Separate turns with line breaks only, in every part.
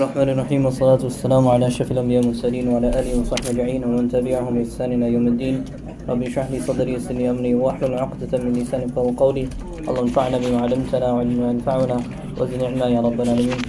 الرحمن الرحيم والصلاة والسلام على أشرف الأنبياء والمرسلين وعلى آله وصحبه أجمعين ومن تبعهم بإحسان إلى يوم الدين. رب اشرح لي صدري ويسر لي أمري واحلل عقدة من لساني يفقهوا قولي. اللهم انفعنا بما علمتنا وعلمنا ينفعنا وزدنا علما يا رب العالمين.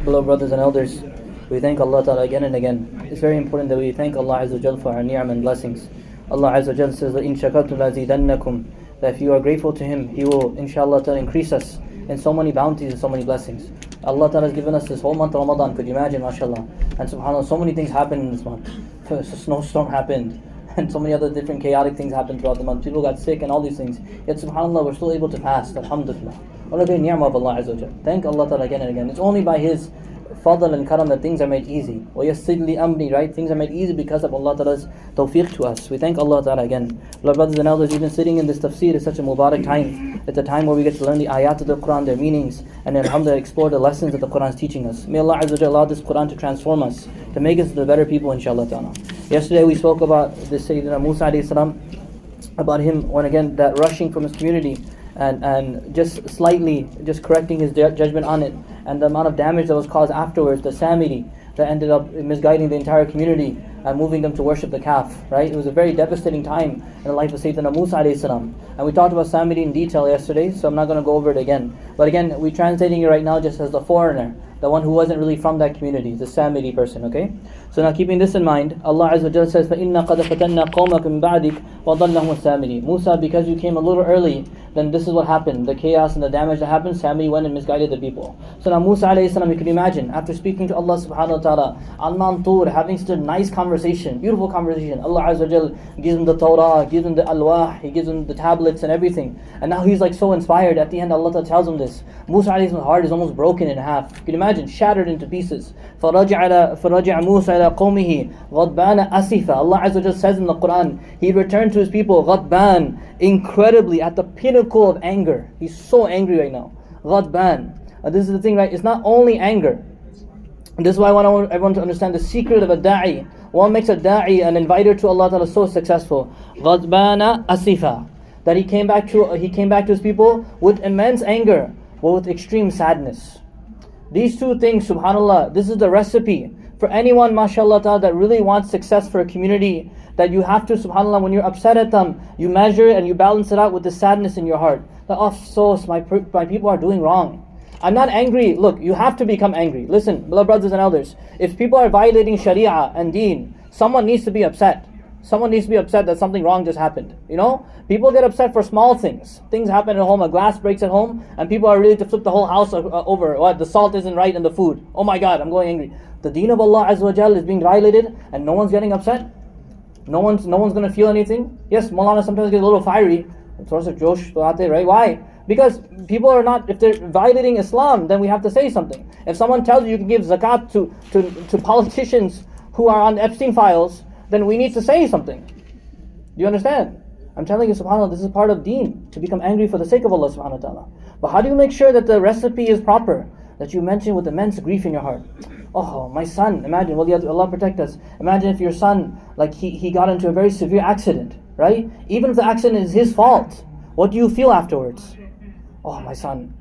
Beloved brothers and elders, we thank Allah Ta'ala again and again. It's very important that we thank Allah Azza wa Jal for our ni'am and blessings. Allah Azza wa Jal says that in shakartum lazidannakum, that if you are grateful to Him, He will inshallah Ta'ala increase us in so many bounties and so many blessings. Allah Ta'ala has given us this whole month of Ramadan, could you imagine, mashallah? And subhanAllah, so many things happened in this month. First, a snowstorm happened, and so many other different chaotic things happened throughout the month. People got sick and all these things. Yet subhanAllah, we're still able to fast, alhamdulillah. What a great ni'mah of Allah Azza wa Jal. Thank Allah Ta'ala again and again. It's only by His fadl and karam that things are made easy. وَيَسِّرْ لِي أَمْرِي, right? Things are made easy because of Allah Ta'ala's tawfiq to us. We thank Allah Ta'ala again. Lord brothers and elders, even sitting in this tafsir is such a mubarak time. It's a time where we get to learn the ayat of the Quran, their meanings, and then alhamdulillah explore the lessons that the Quran is teaching us. May Allah Azza wa Jalla allow this Quran to transform us, to make us the better people inshallah ta'ala. Yesterday we spoke about this Sayyidina Musa alayhi salam, about him when again that rushing from his community and just slightly just correcting his judgment on it, and the amount of damage that was caused afterwards, the Samiri that ended up misguiding the entire community and moving them to worship the calf, right? It was a very devastating time in the life of Sayyidina Musa alayhi salam. And we talked about Samiri in detail yesterday, so I'm not going to go over it again. But again, we're translating it right now just as the foreigner, the one who wasn't really from that community, the Samiri person, okay? So now keeping this in mind, Allah Azza wa Jalla says, فَإِنَّا قَدْ فَتَنَّا قَوْمَكَ مِنْ بَعْدِكَ وَضَلَّهُمُ السَّامِرِي. Musa, because you came a little early, then this is what happened. The chaos and the damage that happened, Samiri went and misguided the people. So now Musa alayhi salam, you can imagine, after speaking to Allah subhanahu wa ta'ala, on Mount Tur, having such a nice conversation, beautiful conversation. Allah Azza wa Jalla gives him the Torah, gives him the alwah, He gives him the tablets and everything. And now he's like so inspired. At the end, Allah Ta'ala tells him this. Musa alayhi salam's heart is almost broken in half. You can imagine, shattered into pieces. فَرَجَعَ مُوسَى إِلَىٰ قَوْمِهِ غَضْبَانَ أَسِفًا. Allah Azza wa Jalla says in the Quran, he returned to his people, غَضْبَان, incredibly, at the pinnacle of anger. He's so angry right now. غَضْبَان. This is the thing, right? It's not only anger. This is why I want everyone to understand the secret of a da'i. What makes a da'i, an inviter to Allah Ta'ala, so successful? غَضْبَانَ أَسِفًا. That he came back to his people with immense anger, but with extreme sadness. These two things, subhanAllah, this is the recipe for anyone, mashallah ta'ala, that really wants success for a community, that you have to, subhanAllah, when you're upset at them, you measure it and you balance it out with the sadness in your heart. That, oh, afsos, my people are doing wrong. I'm not angry. Look, you have to become angry. Listen, beloved brothers and elders, if people are violating sharia and deen, someone needs to be upset. Someone needs to be upset that something wrong just happened. You know? People get upset for small things. Things happen at home, a glass breaks at home, and people are ready to flip the whole house over. What? The salt isn't right in the food. Oh my God, I'm going angry. The deen of Allah Azza wa Jal is being violated and no one's getting upset. No one's going to feel anything. Yes, Maulana sometimes gets a little fiery. Right? Why? Because people are not, if they're violating Islam, then we have to say something. If someone tells you can give zakat to politicians who are on Epstein files, then we need to say something. Do you understand? I'm telling you, subhanAllah, this is part of deen, to become angry for the sake of Allah subhanahu wa ta'ala. But how do you make sure that the recipe is proper? That you mention with immense grief in your heart. Oh, my son, imagine, Allah protect us. Imagine if your son, like he got into a very severe accident, right? Even if the accident is his fault, what do you feel afterwards? Oh, my son,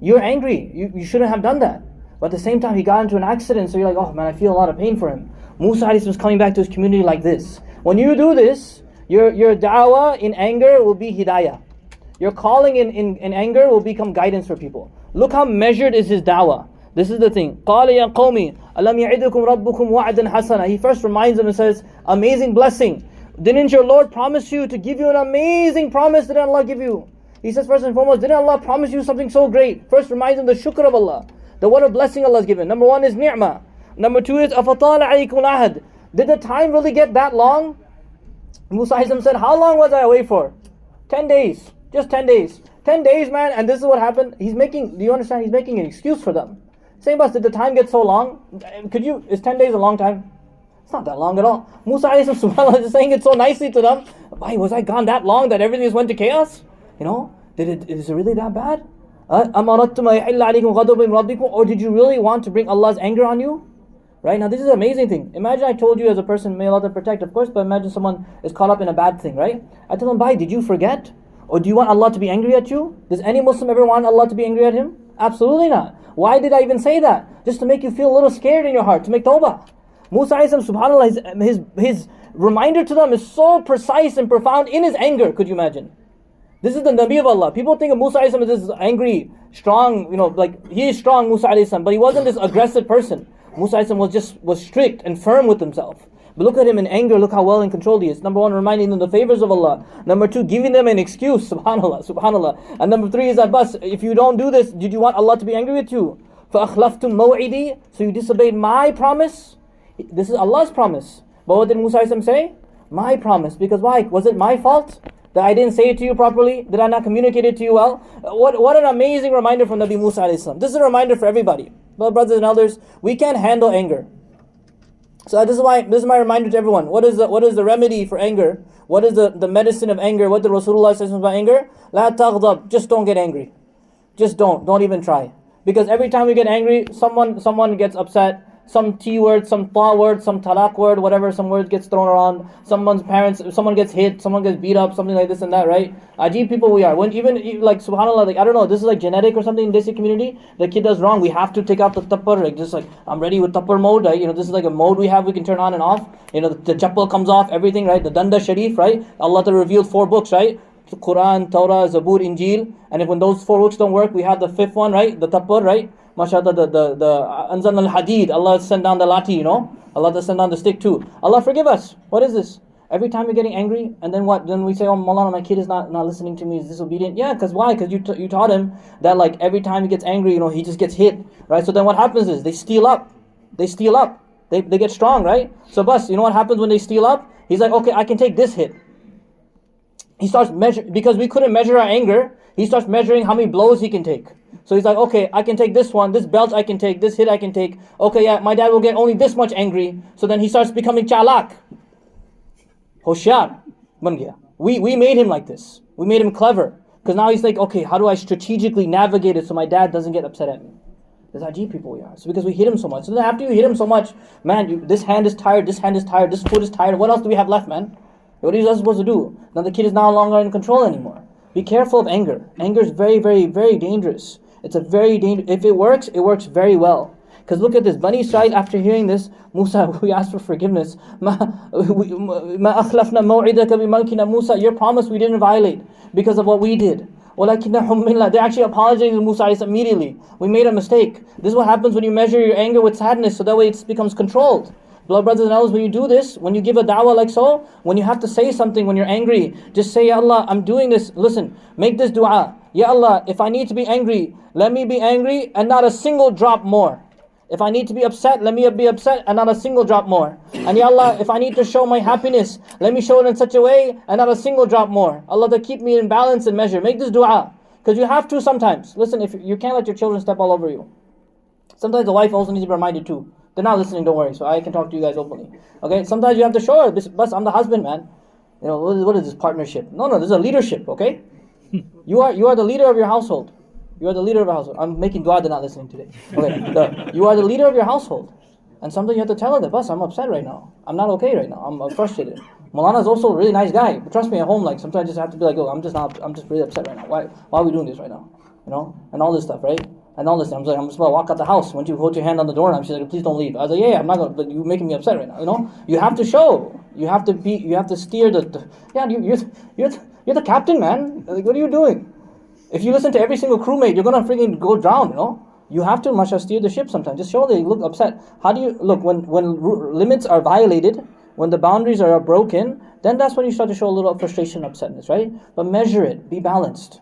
you're angry. You shouldn't have done that. But at the same time, he got into an accident, so you're like, oh man, I feel a lot of pain for him. Musa is coming back to his community like this. When you do this, your da'wah in anger will be hidayah. Your calling in anger will become guidance for people. Look how measured is his da'wah. This is the thing. قَالَ يَا قَوْمِ أَلَمْ يَعِدُكُمْ رَبُّكُمْ وَعْدًا حَسَنًا. He first reminds them and says, amazing blessing. Didn't your Lord promise you to give you an amazing promise? Didn't Allah give you? He says first and foremost, didn't Allah promise you something so great? First reminds them the shukr of Allah. The what a blessing Allah has given. Number one is ni'mah. Number two is أَفَطَالَ عَلَيْكُمُ الْعَهْدِ. Did the time really get that long? Musa said, how long was I away for? 10 days. Just 10 days. 10 days, man, and this is what happened. Do you understand? He's making an excuse for them. Same as, did the time get so long? Is 10 days a long time? It's not that long at all. Musa subhanAllah is saying it so nicely to them. Why, was I gone that long that everything just went to chaos? You know, is it really that bad? Or did you really want to bring Allah's anger on you? Right? Now this is an amazing thing. Imagine I told you as a person, may Allah protect, of course, but imagine someone is caught up in a bad thing, right? I tell them, bhai, did you forget? Or do you want Allah to be angry at you? Does any Muslim ever want Allah to be angry at him? Absolutely not. Why did I even say that? Just to make you feel a little scared in your heart, to make tawbah. Musa alayhi salam, subhanAllah, his reminder to them is so precise and profound in his anger. Could you imagine? This is the Nabi of Allah. People think of Musa alayhi salam as this angry, strong, like he is strong, Musa alayhi salam, but he wasn't this aggressive person. Musa alayhi salam was strict and firm with himself. But look at him in anger, look how well and controlled he is. Number one, reminding them the favors of Allah. Number two, giving them an excuse, subhanAllah, subhanAllah. And number three is that, bus, if you don't do this, did you want Allah to be angry with you? فَأَخْلَفْتُمْ مَوْعِدِي, so you disobeyed my promise? This is Allah's promise. But what did Musa alayhi salam say? My promise. Because why? Was it my fault that I didn't say it to you properly? Did I not communicate it to you well? What an amazing reminder from Nabi Musa alayhi salam. This is a reminder for everybody. Well, brothers and elders, we can't handle anger. So this is my reminder to everyone. What is the remedy for anger? What is the medicine of anger? What did Rasulullah say about anger? La taghdab, just don't get angry. Just don't even try. Because every time we get angry, someone gets upset. Some T word, some Ta word, some talaq word, whatever, some word gets thrown around. Someone gets hit, someone gets beat up, something like this and that, right? Ajib people we are. When even like subhanAllah, like I don't know, this is like genetic or something in this community. The kid does wrong, we have to take out the tappar, like just like I'm ready with tappar mode, right? This is like a mode we have, we can turn on and off. The chappal comes off, everything, right? The Danda Sharif, right? Allah Ta'ala revealed 4 books, right? Quran, Torah, Zabur, Injil. And if when those 4 books don't work, we have the 5th one, right? The tappar, right? MashaAllah, the Anzan al-Hadid, Allah sent down the lati, Allah sent down the stick too. Allah forgive us. What is this? Every time you're getting angry, and then what? Then we say, oh Maulana, my kid is not listening to me, he's disobedient. Yeah, because why? Because you taught him that like every time he gets angry, he just gets hit, right? So then what happens is they steal up. They get strong, right? So bus, what happens when they steal up? He's like, okay, I can take this hit. He starts measuring, because we couldn't measure our anger, he starts measuring how many blows he can take. So he's like, okay, I can take this one, this belt I can take, this hit I can take. Okay, yeah, my dad will get only this much angry. So then he starts becoming chalak. Hoshiyar. Ban gaya. We made him like this. We made him clever. Because now he's like, okay, how do I strategically navigate it so my dad doesn't get upset at me? That's Ajib people we are. So because we hit him so much. So then after you hit him so much, man, this hand is tired, this foot is tired. What else do we have left, man? What are you supposed to do? Now the kid is no longer in control anymore. Be careful of anger. Anger is very, very, very dangerous. It's a very dangerous. If it works very well. Because look at this. Bani Israel, after hearing this, Musa, we asked for forgiveness. Ma akhlafna maw'idaka bimalkina, Musa, your promise we didn't violate because of what we did. They actually apologized to Musa immediately. We made a mistake. This is what happens when you measure your anger with sadness, so that way it becomes controlled. Beloved brothers and elders, when you do this, when you give a da'wah like so, when you have to say something when you're angry, just say, Ya Allah, I'm doing this. Listen, make this dua. Ya Allah, if I need to be angry, let me be angry and not a single drop more. If I need to be upset, let me be upset and not a single drop more. And Ya Allah, if I need to show my happiness, let me show it in such a way and not a single drop more. Allah, to keep me in balance and measure. Make this dua. Because you have to sometimes. Listen, if you can't let your children step all over you. Sometimes the wife also needs to be reminded too. They're not listening, don't worry, so I can talk to you guys openly. Okay, sometimes you have to show her, but I'm the husband, man. What is this partnership? No, this is a leadership, okay? You are the leader of your household. You are the leader of your household. I'm making dua, they're not listening today. Okay, you are the leader of your household. And sometimes you have to tell her that, boss, I'm upset right now. I'm not okay right now. I'm frustrated. Maulana is also a really nice guy. But trust me, at home, like sometimes I just have to be like, oh, I'm just really upset right now. Why are we doing this right now? And all this stuff, right? And all this, I'm just about to walk out the house. Once you hold your hand on the doorknob, she's like, please don't leave. I was like, yeah, I'm not going to, but you're making me upset right now, You have to show. You have to steer you're the captain, man. Like, what are you doing? If you listen to every single crewmate, you're going to freaking go drown, You have to, mashallah, steer the ship sometimes. Just show they look upset. How do you, look, when limits are violated, when the boundaries are broken, then that's when you start to show a little frustration and upsetness, right? But measure it. Be balanced.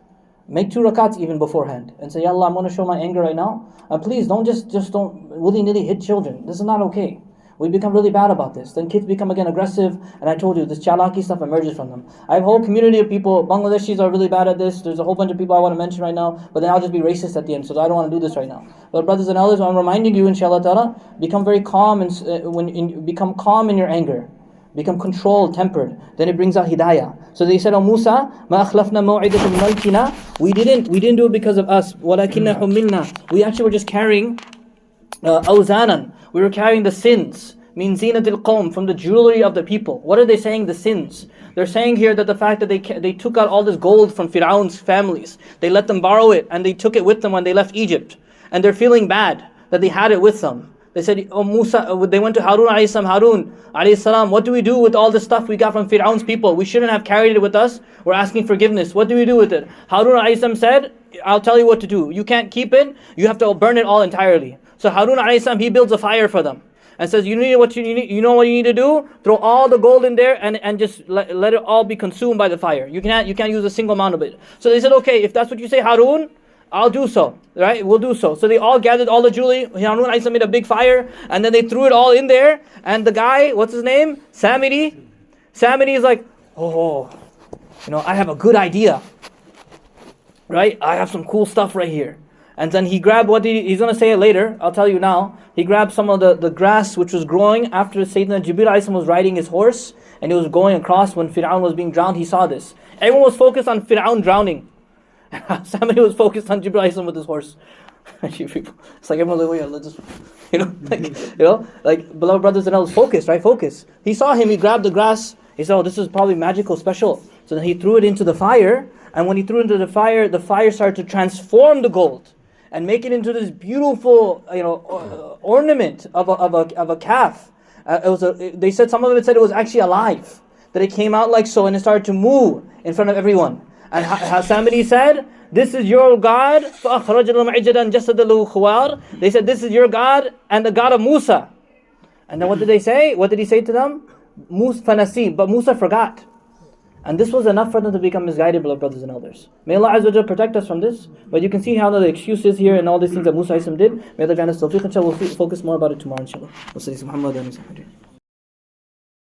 Make 2 rakats even beforehand and say, Ya Allah, I'm going to show my anger right now. And please don't just don't willy-nilly hit children. This is not okay. We become really bad about this. Then kids become again aggressive, and I told you, this chalaki stuff emerges from them. I have a whole community of people, Bangladeshis are really bad at this. There's a whole bunch of people I want to mention right now, but then I'll just be racist at the end, so I don't want to do this right now. But brothers and elders, I'm reminding you, inshallah ta'ala, become very calm, and become calm in your anger. Become controlled, tempered. Then it brings out hidayah. So they said, oh Musa, ma akhlafna maw'idaka bimalkina. We didn't do it because of us. Walakinna humilna. We actually were just carrying awzanan. We were carrying the sins. Min zinatil qawm, from the jewelry of the people. What are they saying? The sins. They're saying here that the fact that they took out all this gold from Fir'aun's families. They let them borrow it and they took it with them when they left Egypt. and they're feeling bad that they had it with them. They said, oh Musa, they went to Harun alayhi salam, Harun alayhi salam, what do we do with all the stuff we got from Fir'aun's people? We shouldn't have carried it with us. We're asking forgiveness. What do we do with it? Harun alayhi salam said, I'll tell you what to do. You can't keep it. You have to burn it all entirely. So Harun alayhi salam, he builds a fire for them and says, you know what you need to do? Throw all the gold in there and just let it all be consumed by the fire. You can't use a single amount of it. So they said, okay, if that's what you say, Harun, I'll do so, right? We'll do so. So they all gathered all the jewelry. Harun alayhi salam made a big fire, and then they threw it all in there. And the guy, what's his name? Samiri is like, oh, I have a good idea, right? I have some cool stuff right here. And then he grabbed he's going to say it later, I'll tell you now. He grabbed some of the grass which was growing after Sayyidina Jibreel alayhi salam was riding his horse, and he was going across when Fir'aun was being drowned. He saw this. Everyone was focused on Fir'aun drowning. Somebody was focused on Jibreel alayhi salam with his horse. It's like everyone's like, let's just, like beloved brothers and elders, focus, right? Focus. He saw him, he grabbed the grass. He said, oh, this is probably magical, special. So then he threw it into the fire, and when he threw it into the fire started to transform the gold and make it into this beautiful, ornament of a calf. They said, some of it said it was actually alive, that it came out like so, and it started to move in front of everyone. And somebody said, this is your God. They said, this is your God and the God of Musa. And then what did they say? What did he say to them? Musa fanasi, but Musa forgot. And this was enough for them to become misguided, beloved brothers and elders. May Allah Azza wa Jalla protect us from this. But you can see how the excuse is here and all these things that Musa did. May Allah grant us tawfiq, inshallah. We'll focus more about it tomorrow, inshallah.